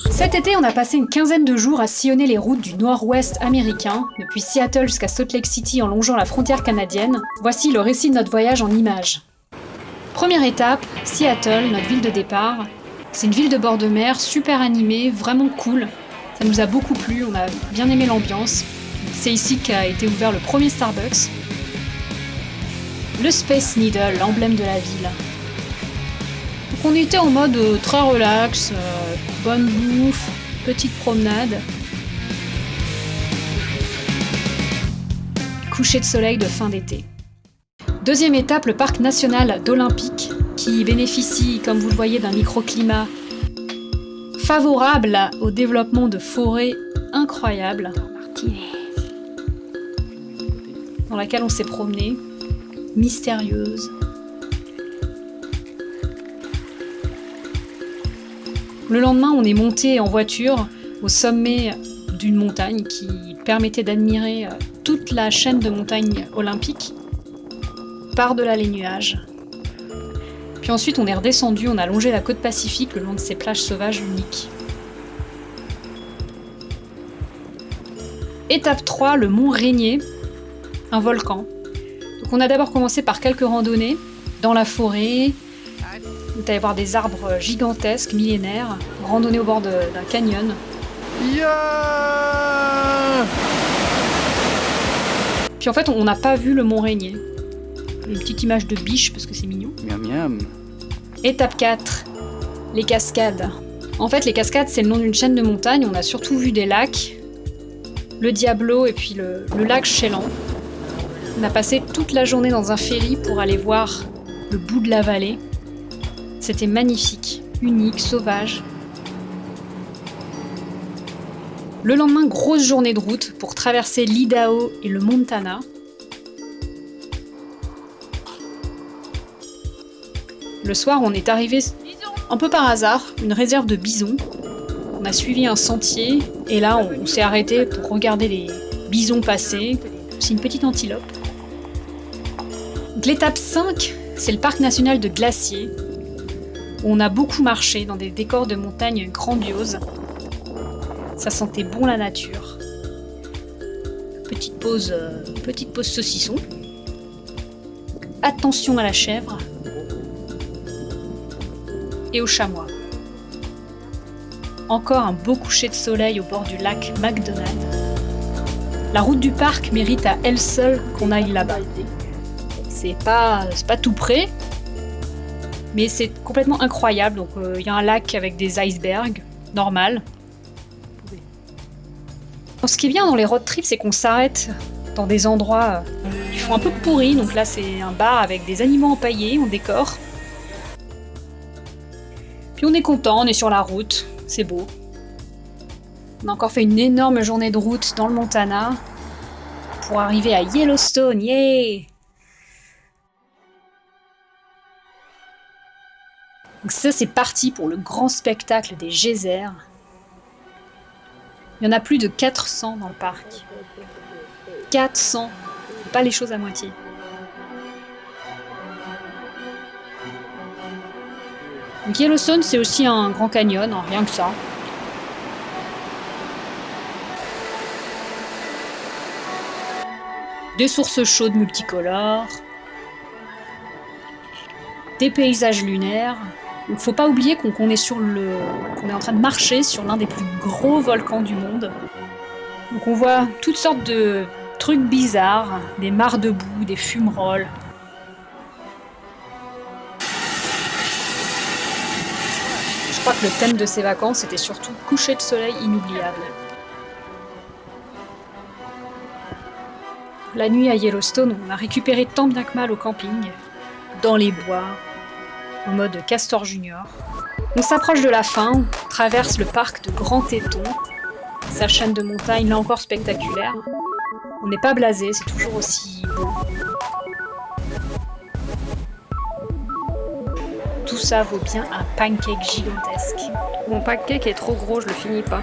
Cet été, on a passé une quinzaine de jours à sillonner les routes du nord-ouest américain, depuis Seattle jusqu'à Salt Lake City en longeant la frontière canadienne. Voici le récit de notre voyage en images. Première étape, Seattle, notre ville de départ. C'est une ville de bord de mer, super animée, vraiment cool. Ça nous a beaucoup plu, on a bien aimé l'ambiance. C'est ici qu'a été ouvert le premier Starbucks. Le Space Needle, l'emblème de la ville. Donc on était en mode très relax, bonne bouffe, petite promenade. Coucher de soleil de fin d'été. Deuxième étape, le parc national d'Olympique, qui bénéficie, comme vous le voyez, d'un microclimat favorable au développement de forêts incroyables, dans laquelle on s'est promené, mystérieuse. Le lendemain, on est monté en voiture au sommet d'une montagne qui permettait d'admirer toute la chaîne de montagnes olympiques par-delà les nuages. Puis ensuite, on est redescendu, on a longé la côte Pacifique le long de ces plages sauvages uniques. Étape 3, le mont Rainier, un volcan. Donc on a d'abord commencé par quelques randonnées dans la forêt. Vous allez voir des arbres gigantesques, millénaires, randonner au bord d'un canyon. Yeah. Puis en fait, on n'a pas vu le mont Rainier. Une petite image de biche parce que c'est mignon. Miam miam. Étape 4, les cascades. En fait, les cascades, c'est le nom d'une chaîne de montagnes. On a surtout vu des lacs, le Diablo et puis le lac Chelan. On a passé toute la journée dans un ferry pour aller voir le bout de la vallée. C'était magnifique, unique, sauvage. Le lendemain, grosse journée de route pour traverser l'Idaho et le Montana. Le soir, on est arrivé un peu par hasard, une réserve de bisons. On a suivi un sentier et là, on s'est arrêté pour regarder les bisons passer. C'est une petite antilope. Donc, l'étape 5, c'est le parc national de Glacier. On a beaucoup marché dans des décors de montagne grandioses. Ça sentait bon la nature. Petite pause saucisson. Attention à la chèvre. Et au chamois. Encore un beau coucher de soleil au bord du lac McDonald. La route du parc mérite à elle seule qu'on aille là-bas. C'est pas tout près, mais c'est complètement incroyable. Donc y a un lac avec des icebergs, normal. Ce qui est bien dans les road trips, c'est qu'on s'arrête dans des endroits qui font un peu pourris. Donc là, c'est un bar avec des animaux empaillés en décor. Puis on est content, on est sur la route, c'est beau. On a encore fait une énorme journée de route dans le Montana pour arriver à Yellowstone, yeah! Donc ça, c'est parti pour le grand spectacle des geysers. Il y en a plus de 400 dans le parc. 400, pas les choses à moitié. Donc Yellowstone, c'est aussi un grand canyon, hein, rien que ça. Des sources chaudes multicolores. Des paysages lunaires. Donc faut pas oublier qu'on est en train de marcher sur l'un des plus gros volcans du monde. Donc on voit toutes sortes de trucs bizarres, des mares de boue, des fumerolles. Je crois que le thème de ces vacances était surtout coucher de soleil inoubliable. La nuit à Yellowstone, on a récupéré tant bien que mal au camping, dans les bois, en mode Castor Junior. On s'approche de la fin, on traverse le parc de Grand Teton, sa chaîne de montagnes là encore spectaculaire. On n'est pas blasé, c'est toujours aussi beau. Tout ça vaut bien un pancake gigantesque. Mon pancake est trop gros, je le finis pas.